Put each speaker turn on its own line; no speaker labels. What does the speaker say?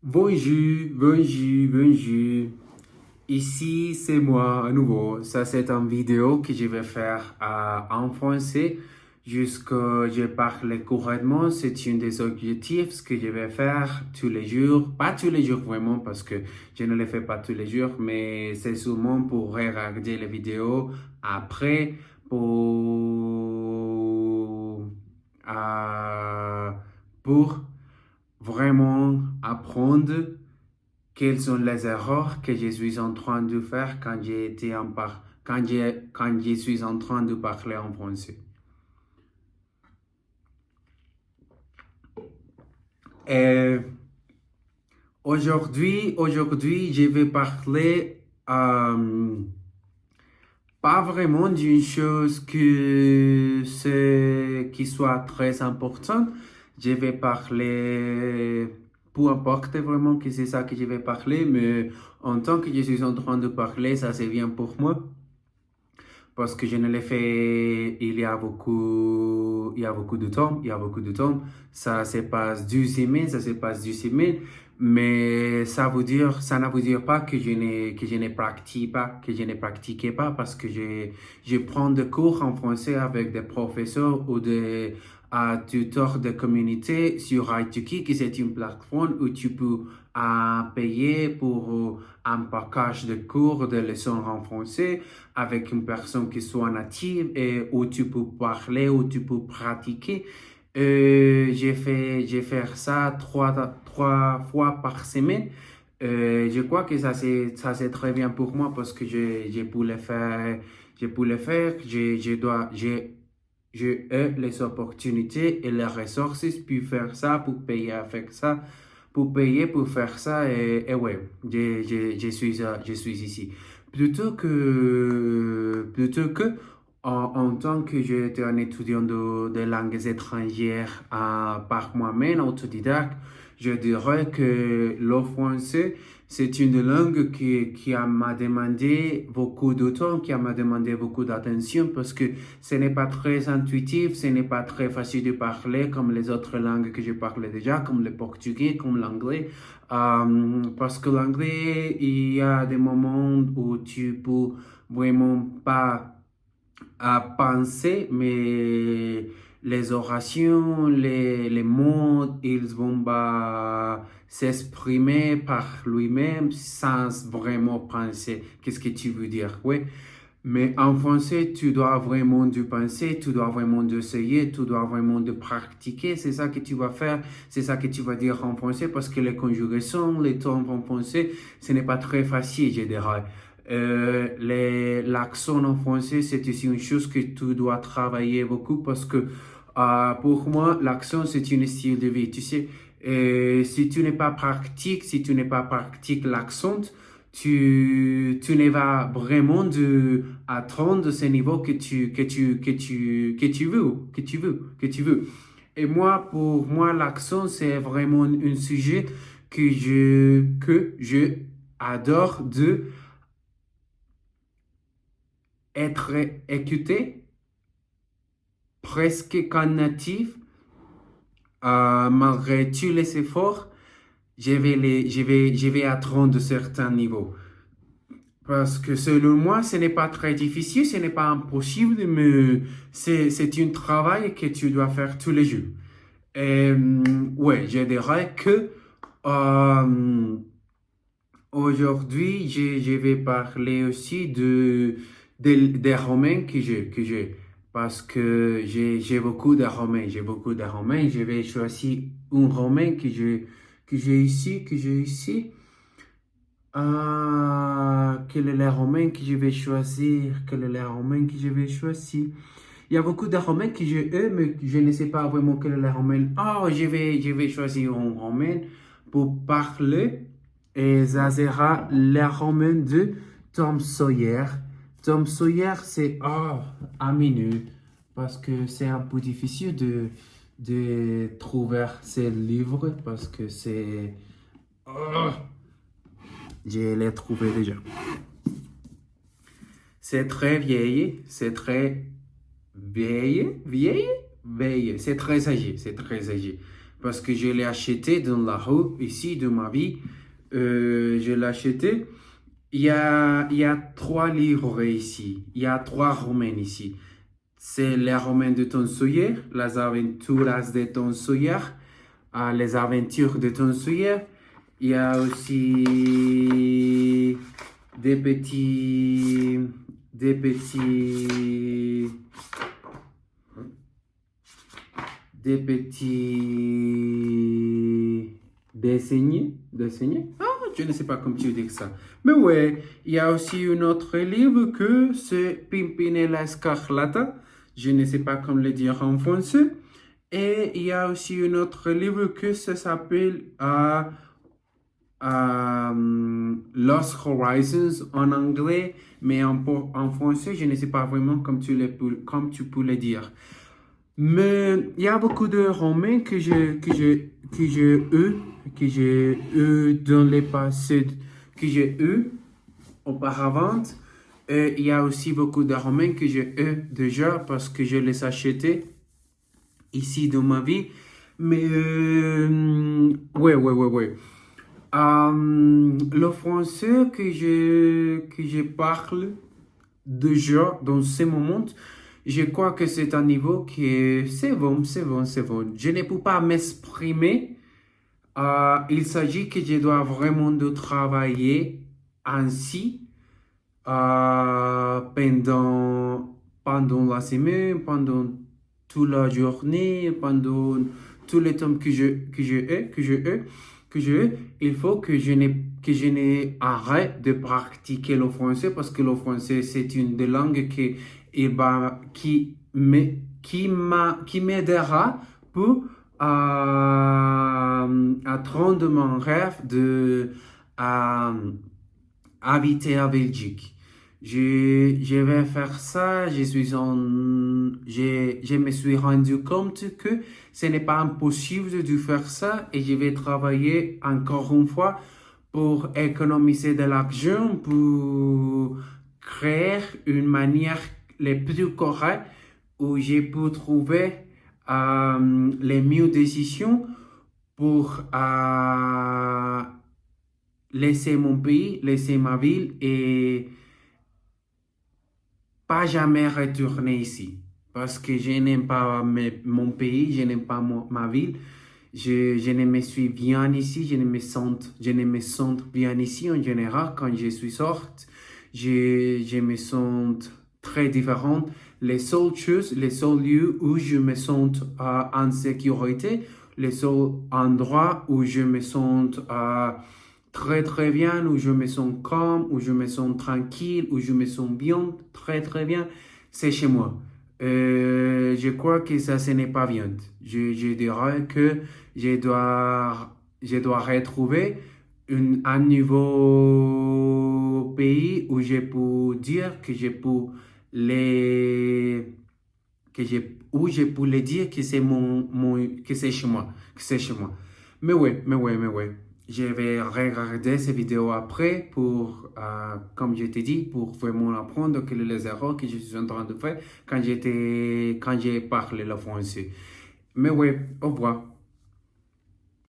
Bonjour, bonjour, bonjour. Ici, c'est moi à nouveau. Ça, c'est une vidéo que je vais faire en français jusqu'à je parle couramment. C'est un des objectifs que je vais faire tous les jours. Pas tous les jours vraiment parce que je ne le fais pas tous les jours, mais c'est seulement pour regarder les vidéos après pour, euh, pour vraiment apprendre quelles sont les erreurs que je suis en train de faire quand quand je suis en train de parler en français. Et aujourd'hui, je vais parler pas vraiment d'une chose qui soit très importante. Je vais parler, peu importe vraiment que c'est ça que je vais parler, mais en tant que je suis en train de parler, ça c'est bien pour moi. Parce que je ne l'ai fait il y a beaucoup de temps, il y a beaucoup de temps. Ça se passe 2 semaines, ça se passe 2 semaines, mais ça ne veut dire pas que je ne pratique pas, que je ne pratiquais pas parce que je prends des cours en français avec des professeurs ou des tuteurs de communauté sur Italki, qui c'est une plateforme où tu peux payer pour un package de cours de leçons en français avec une personne qui soit native et où tu peux parler, où tu peux pratiquer. J'ai fait ça trois fois par semaine. Je crois que ça c'est très bien pour moi parce que je peux le faire, j'ai les opportunités et les ressources pour faire ça, pour payer avec ça, pour payer pour faire ça et ouais, je suis ici. Plutôt que en tant que j'étais un étudiant de langues étrangères par moi-même, autodidacte, je dirais que le français, c'est une langue m'a demandé beaucoup de temps, qui m'a demandé beaucoup d'attention parce que ce n'est pas très intuitif, ce n'est pas très facile de parler comme les autres langues que je parlais déjà, comme le portugais, comme l'anglais. Parce que l'anglais, il y a des moments où tu peux vraiment pas penser, mais les orations, les mots, ils vont s'exprimer par lui-même sans vraiment penser. Qu'est-ce que tu veux dire? Oui. Mais en français, tu dois vraiment de penser, tu dois vraiment d'essayer, tu dois vraiment de pratiquer. C'est ça que tu vas faire, c'est ça que tu vas dire en français parce que les conjugaisons, les termes en français, ce n'est pas très facile, je dirais. L'accent en français, c'est aussi une chose que tu dois travailler beaucoup parce que pour moi, l'accent, c'est un style de vie. Tu sais, si tu n'es pas pratique, si tu n'es pas pratique l'accent, tu ne vas vraiment atteindre ce niveau que tu veux. Et moi, pour moi, l'accent, c'est vraiment un sujet que je adore de être écouté presque qu'un natif, malgré tous les efforts, je vais atteindre certains niveaux. Parce que selon moi, ce n'est pas très difficile, ce n'est pas impossible, mais c'est un travail que tu dois faire tous les jours. Et ouais, je dirais que euh, aujourd'hui, je vais parler aussi des romans que j'ai. Parce que j'ai beaucoup de romans, j'ai beaucoup de romans. Je vais choisir un roman que j'ai ici. Quel est le roman que je vais choisir? Quel est le roman que je vais choisir? Il y a beaucoup de romans que je aime, mais je ne sais pas vraiment quel est le roman. Oh, je vais choisir un roman pour parler. Et ça sera le roman de Tom Sawyer. Tom Sawyer, c'est à minute. Parce que c'est un peu difficile de trouver ces livres. Parce que c'est. Oh, je l'ai trouvé déjà. C'est très vieille, c'est très vieille, vieille, vieille. C'est très âgé, c'est très âgé. parce que je l'ai acheté dans la rue, ici, de ma vie. Je l'ai acheté. Il y a 3 livres ici. Il y a 3 romans ici. C'est les romans de Tom Sawyer, les aventuras de Tom Sawyer, les aventures de Tom Sawyer. Il y a aussi des petits, des petits, des petits dessins. Ah, je ne sais pas comment tu dis ça. Mais ouais, il y a aussi un autre livre que c'est Pimpinella Escarlata. Je ne sais pas comment le dire en français. Et il y a aussi un autre livre que ça s'appelle Lost Horizons en anglais, mais en français, je ne sais pas vraiment comme tu peux le dire. Mais il y a beaucoup de romans que j'ai eu dans le passé, que j'ai eu auparavant. Et il y a aussi beaucoup de romans que j'ai eu déjà parce que je les achetais ici dans ma vie. Mais ouais. Le français que je parle déjà dans ce moment, je crois que c'est un niveau qui c'est bon. Je ne peux pas m'exprimer. Il s'agit que je dois vraiment de travailler ainsi pendant la semaine, pendant toute la journée, pendant tout le temps que je il faut que je n'ai arrête de pratiquer le français parce que le français c'est une des langues qui m'aidera pour atteindre mon rêve de habiter à Belgique. Je vais faire ça, je me suis rendu compte que ce n'est pas impossible de faire ça et je vais travailler encore une fois pour économiser de l'argent, pour créer une manière la plus correcte où je peux trouver les meilleures décisions pour laisser mon pays, laisser ma ville et pas jamais retourner ici. Parce que je n'aime pas mon pays, je n'aime pas ma ville. Je ne me suis bien ici, je ne me sens bien ici en général. Quand je suis sorti, je me sens très différent. Les seules choses, les seuls lieux où je me sens en sécurité, les seuls endroits où je me sens très bien, où je me sens calme, où je me sens tranquille, où je me sens bien, très bien, c'est chez moi. Je crois que ça, ce n'est pas bien. Je dirais que je dois retrouver un nouveau pays où je peux dire que je peux les où je peux le dire que c'est que c'est chez moi, que c'est chez moi. Mais ouais. Je vais regarder ces vidéos après pour, comme je t'ai dit, pour vraiment apprendre quelles sont les erreurs que je suis en train de faire quand j'ai parlé le français. Mais ouais, au revoir.